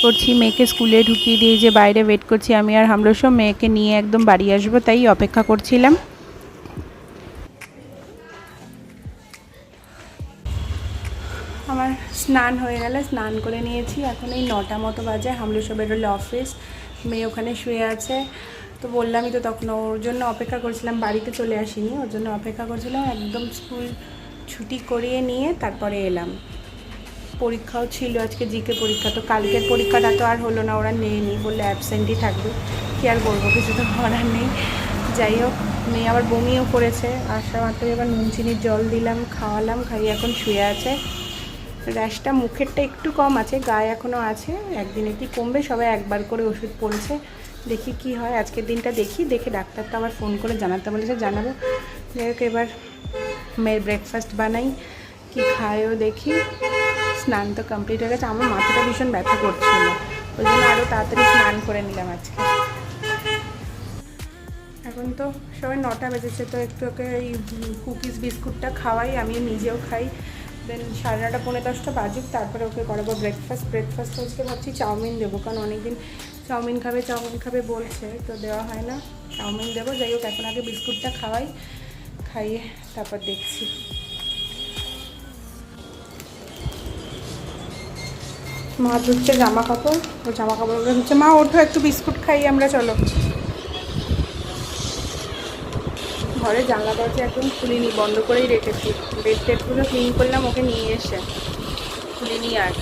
করছি, মেয়েকে স্কুলে ঢুকিয়ে দিয়ে যে বাইরে ওয়েট করছি আমি আর হামরসব, মেয়েকে নিয়ে একদম বাড়ি আসবো তাই অপেক্ষা করছিলাম। আমার স্নান হয়ে গেলে, স্নান করে নিয়েছি, এখন এই 9টা মতো বাজে। হামরসব বেরোলে অফিস, মেয়ে ওখানে শুয়ে আছে। তো বললামই তো তখন, ওর জন্য অপেক্ষা করছিলাম, বাড়িতে চলে আসিনি, ওর জন্য অপেক্ষা করছিলাম। একদম স্কুল ছুটি করিয়ে নিয়ে তারপরে এলাম। পরীক্ষাও ছিল আজকে, জিকে পরীক্ষা, তো কালকের পরীক্ষাটা তো আর হলো না, ওরা নেয়নি, বললে অ্যাবসেন্টই থাকবে। কী আর করবো, কিছু তো করার নেই। যাই হোক, মেয়ে আবার বমিও করেছে, আসা মাত্র এবার নুন চিনির জল দিলাম, খাওয়ালাম, খাইয়ে এখন শুয়ে আছে। র্যাশটা মুখেরটা একটু কম আছে, গায়ে এখনও আছে, একদিনে কি কমবে, সবাই একবার করে ওষুধ পড়েছে। দেখি কি হয়, আজকের দিনটা দেখি, দেখে ডাক্তার তো আবার ফোন করে জানাতে বলেছে, জানাবো। যাই হোক, এবার মেয়ের ব্রেকফাস্ট বানাই, কি খায়ও দেখি। স্নান তো কমপ্লিট হয়ে গেছে, আমার মাথাটা ভীষণ ব্যথা করছিল, ওই জন্য আরও তাড়াতাড়ি স্নান করে নিলাম আজকে। এখন তো সবাই 9টা বেজেছে, তো একটু ওকে এই কুকিজ বিস্কুটটা খাওয়াই, আমি নিজেও খাই। দেন 9:30 পৌনে 10টা বাজুক, তারপরে ওকে করাবো ব্রেকফাস্ট হচ্ছে, ভাবছি চাউমিন দেবো, কারণ অনেকদিন চাউমিন খাবে বলছে, তো দেওয়া হয় না, চাউমিন দেবো। যাই হোক, এখন আগে বিস্কুটটা খাইয়ে তারপর দেখছি। মা ধুচ্ছে জামা কাপড়, ও জামা কাপড়গুলো ধুচ্ছে। মা ওঠো, একটু বিস্কুট খাই আমরা, চলো। ঘরে জানলা দরজা একদম খুলিনি, বন্ধ করেই রেখেছি। বেড টেডগুলো ক্লিন করলাম ওকে নিয়ে এসে, খুলিনি আর।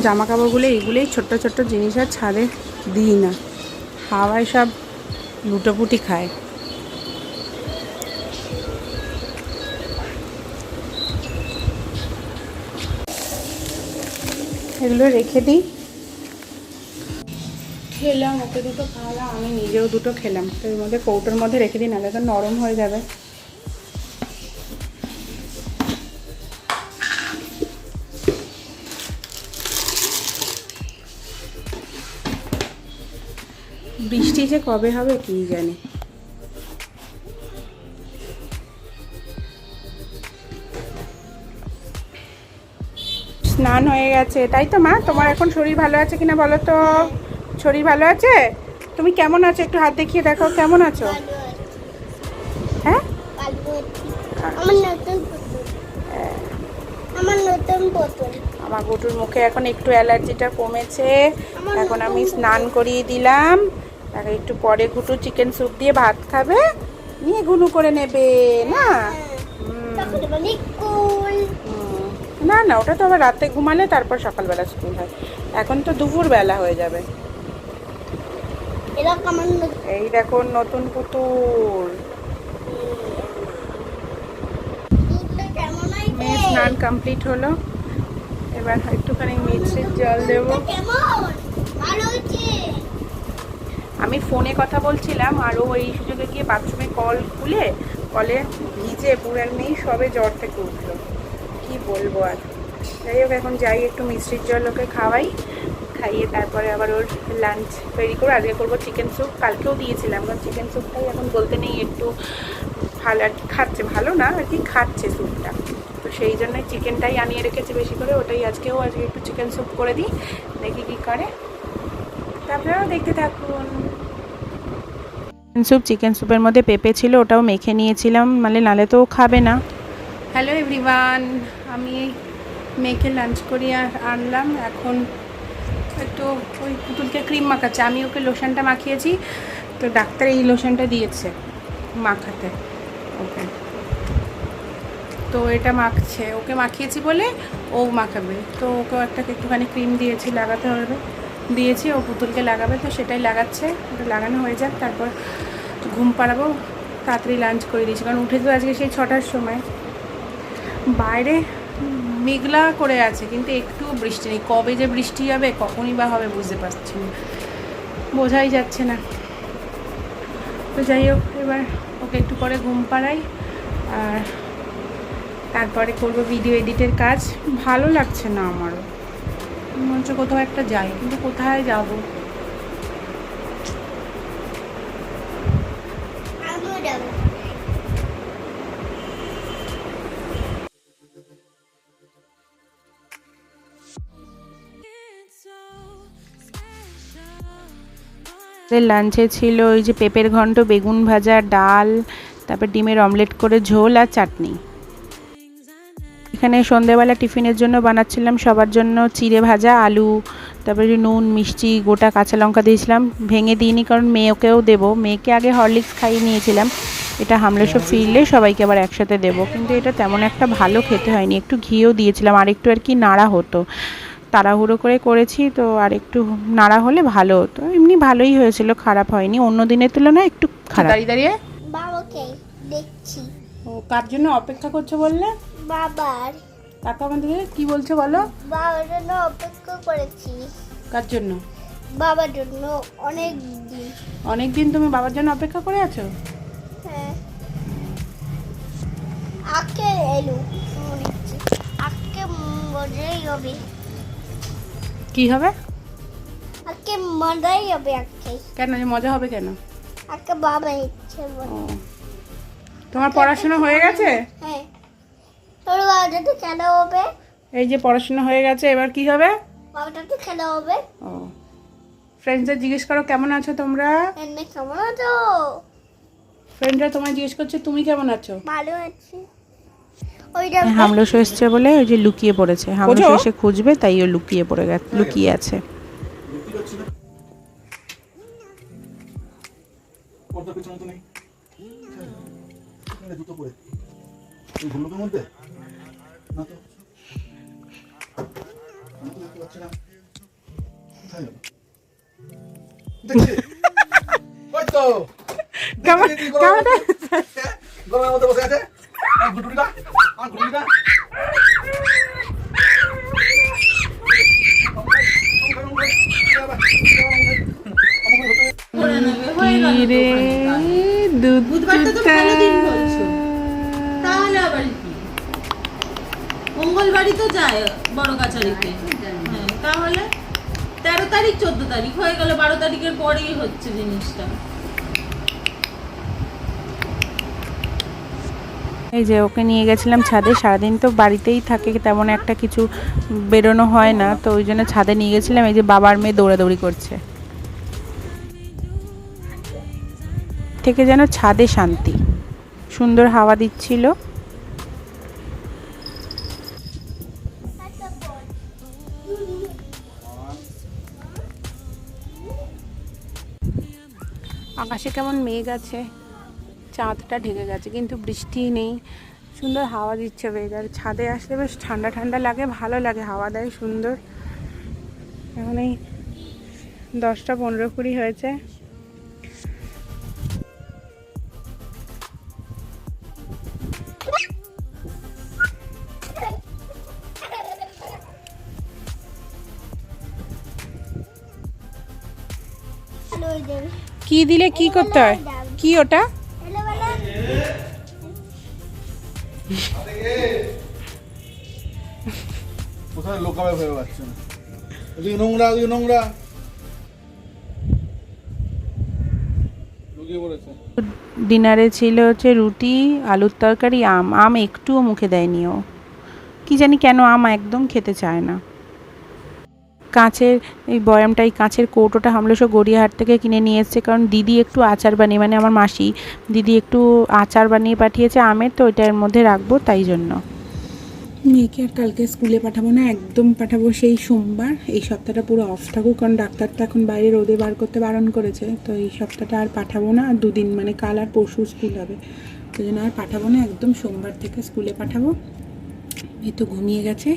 জামা কাপড়গুলো এইগুলোই ছোট্ট ছোট্ট জিনিস, আর ছাদে দিই না, হাওয়ায় সব লুটোপুটি খায়। এগুলো রেখে দিই। খেলাম, ওকে দুটো খাওয়ালাম, আমি নিজেও দুটো খেলাম, তো এর মধ্যে কৌটোর মধ্যে রেখে দিই, নাহলে তো নরম হয়ে যাবে। বৃষ্টি যে কবে হবে কী জানি। স্নান হয়ে গেছে তাই তো মা? তোমার এখন শরীর ভালো আছে কিনা বলো তো? শরীর ভালো আছে? তুমি কেমন আছো একটু হাত দেখিয়ে দেখো, কেমন আছো? হ্যাঁ, আমার গুটুর মুখে এখন একটু অ্যালার্জিটা কমেছে। এখন আমি স্নান করিয়ে দিলাম, তাকে একটু পরে গুটু চিকেন স্যুপ দিয়ে ভাত খাবে, নিয়ে গুনু করে নেবে না। না না, ওটা তো আবার রাতে ঘুমালে তারপর সকালবেলা স্কুল হয়, এখন তো দুপুর বেলা হয়ে যাবে। এই দেখো নতুন পুতুল। মেয়ে স্নান কমপ্লিট হলো, এবার একটুখানি মিক্সির জল দেবো। আমি ফোনে কথা বলছিলাম, আরও ওই সুযোগে গিয়ে বাথরুমে কল খুলে, কলে ভিজে পুরার মেয়ে সবে জ্বর থেকে উঠলো, কি বলবো আর। যাই হোক, এখন যাই একটু মিষ্টির জল ওকে খাইয়ে তারপরে আবার ওর লাঞ্চ তৈরি করে। আজকে করবো চিকেন স্যুপ, কালকেও দিয়েছিলাম, কারণ চিকেন স্যুপটাই এখন বলতে নেই একটু ভালো আর কি খাচ্ছে, ভালো না আর কি খাচ্ছে স্যুপটা, তো সেই জন্যই চিকেনটাই আনিয়ে রেখেছি বেশি করে, ওটাই আজকে একটু চিকেন স্যুপ করে দিই, দেখি কী করে, তারপরেও দেখতে থাকুন। চিকেন স্যুপের মধ্যে পেঁপে ছিল, ওটাও মেখে নিয়েছিলাম, মানে নালে তো খাবে না। হ্যালো এভরিওয়ান, আমি মেয়েকে লাঞ্চ করিয়ে আনলাম, এখন একটু ওই পুতুলকে ক্রিম মাখাচ্ছে, আমি ওকে লোশনটা মাখিয়েছি, তো ডাক্তার এই লোশনটা দিয়েছে মাখাতে ওকে। তো এটা মাখছে, ওকে মাখিয়েছি বলে ও মাখাবে। তো ওকে একটুখানি ক্রিম দিয়েছি, লাগাতে হবে, দিয়েছি, ও পুতুলকে লাগাবে, তো সেটাই লাগাচ্ছে। ওটা লাগানো হয়ে যাক, তারপর ঘুম পাড়াবো, তাড়াতাড়ি লাঞ্চ করে দিয়েছি, কারণ উঠে তো আজকে সেই 6টার সময়। বাইরে মেঘলা করে আছে, কিন্তু একটু বৃষ্টি নেই। কবে যে বৃষ্টি হবে, কখনই বা হবে বুঝতে পারছি না, বোঝাই যাচ্ছে না। তো যাই হোক, এবার ওকে একটু পরে ঘুম পাড়াই, আর তারপরে করবো ভিডিও এডিটের কাজ। ভালো লাগছে না আমারও, মনে হচ্ছে কোথাও একটা যাই, কিন্তু কোথায় যাবো? লাঞ্চে ছিল ওই যে পেঁপের ঘন্ট, বেগুন ভাজা, ডাল, তারপর ডিমের অমলেট করে ঝোল আর চাটনি। এখানে সন্ধেবেলা টিফিনের জন্য বানাচ্ছিলাম সবার জন্য চিড়ে ভাজা, আলু, তারপরে নুন, মিষ্টি, গোটা কাঁচা লঙ্কা দিয়েছিলাম, ভেঙে দিইনি কারণ মেয়েকেও দেবো। মেয়েকে আগে হরলিক্স খাইয়ে নিয়েছিলাম, এটা হামলেসব ফিরলে সবাইকে আবার একসাথে দেবো, কিন্তু এটা তেমন একটা ভালো খেতে হয়নি। একটু ঘিও দিয়েছিলাম, আর একটু আর কি নাড়া হতো, তাড়াহুড়ো করে করেছি তো, আর একটু নাড়া হলে ভালো হতো। এমনি ভালোই হয়েছিল, খারাপ হয়নি, অন্য দিনের তুলনায় একটু খারাপ। দাঁড়িয়ে দাঁড়িয়ে বাবাকে দেখছি। ও কার জন্য অপেক্ষা করছো বললে? বাবার। কাকা আমাদের কি বলছো বলো? বাবার জন্য অপেক্ষা করেছি। কার জন্য? বাবার জন্য অনেক দিন। অনেক দিন তুমি বাবার জন্য অপেক্ষা করে আছো? হ্যাঁ। আজকে এলো শুনেছি, আজকে মজাই হবে। কি হবে? আজকে মজাই হবে। আজকে কেন মজা হবে কেন? আজকে বাবা ইচ্ছে বলে। তোমার পড়াশোনা হয়ে গেছে? হ্যাঁ। তোর বাবাটাতে খেলা হবে। এই যে পড়াশোনা হয়ে গেছে, এবার কি হবে? বাবাটাতে খেলা হবে। ও, ফ্রেন্ডসদের জিজ্ঞেস করো কেমন আছো তোমরা? এমনি কেমন আছো? ফ্রেন্ডরা তোমায় জিজ্ঞেস করছে তুমি কেমন আছো? ভালো আছি। হামলস এসছে বলে ওই যে লুকিয়ে পড়েছে, হামলস এসে খুঁজবে, তাই ও লুকিয়ে পড়ে গেছে, লুকিয়ে আছে। মঙ্গলবারই তো যায় বড় কাছারিতে। হ্যাঁ, তাহলে 13 তারিখ 14 তারিখ হয়ে গেল, 12 তারিখের পরেই হচ্ছে জিনিসটা। এই যে ওকে নিয়ে গেছিলাম ছাদে, সারাদিন তো বাড়িতেই থাকে, তেমন একটা কিছু বেরোনো হয় না, তো ওই জন্য ছাদে নিয়ে গেছিলাম। এই যে বাবার মেয়ে দৌড়াদৌড়ি করছে, থেকে যেন ছাদে শান্তি, সুন্দর হাওয়া দিচ্ছিল। আকাশে কেমন মেঘ আছে, চাঁদটা ঢেকে গেছে, কিন্তু বৃষ্টি নেই, সুন্দর হাওয়া দিচ্ছে ওয়েদার। ছাদে আসলে বেশ ঠান্ডা ঠান্ডা লাগে, ভালো লাগে, হাওয়া দেয় সুন্দর। এখন এই 10টা 15-20 হয়েছে। কি দিলে কি করতে হয়? কি ওটা? কোথায় লোকাবে ভেবে পাচ্ছে না, ওদিকে নোংরা, ওদিকে নোংরা লুকিয়ে পড়েছে। ডিনারে ছিল হচ্ছে রুটি, আলুর তরকারি, আম। আম একটুও মুখে দেয়নি ও, কি জানি কেন আম একদম খেতে চায় না। কাঁচের এই বয়ামটাই, কাঁচের কৌটোটা হামলেসও গড়িয়াহাট থেকে কিনে নিয়ে এসছে, কারণ দিদি একটু আচার বানিয়ে, মানে আমার মাসি দিদি একটু আচার বানিয়ে পাঠিয়েছে আমের, তো ওইটার মধ্যে রাখবো, তাই জন্য। মেয়েকে আর কালকে স্কুলে পাঠাবো না, একদম পাঠাবো সেই সোমবার। এই সপ্তাহটা পুরো অফ থাকুক, কারণ ডাক্তার তো এখন বাইরে রোদে বার করতে বারণ করেছে, তো এই সপ্তাহটা আর পাঠাবো না। আর 2 দিন মানে কাল আর পরশু স্কুল হবে, সেই জন্য আর পাঠাবো না, একদম সোমবার থেকে স্কুলে পাঠাবো। এই তো ঘুমিয়ে গেছে।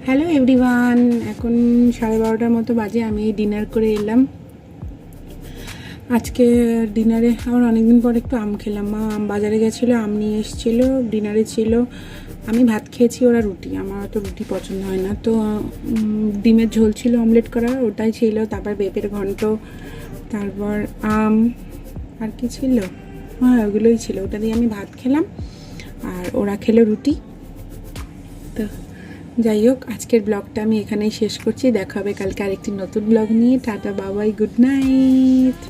হ্যালো এভরিওয়ান, এখন 12:30টার মতো বাজে। আমি ডিনার করে এলাম। আজকে ডিনারে আমার অনেকদিন পর একটু আম খেলাম। মা আম বাজারে গেছিলো, আম নিয়ে এসেছিলো। ডিনারে ছিল আমি ভাত খেয়েছি, ওরা রুটি। আমার তো রুটি পছন্দ হয় না, তো ডিমের ঝোল ছিল অমলেট করা, ওটাই ছিল। তারপর পেঁপের ঘন্ট, তারপর আম, আর কি ছিল, হ্যাঁ ওগুলোই ছিল। ওটা দিয়ে আমি ভাত খেলাম আর ওরা খেলো রুটি। তো যাই হোক, আজকের ব্লগটা আমি এখানেই শেষ করছি। দেখা হবে কালকে আরেকটি নতুন ব্লগ নিয়ে। টাটা, বাবাই, গুড নাইট।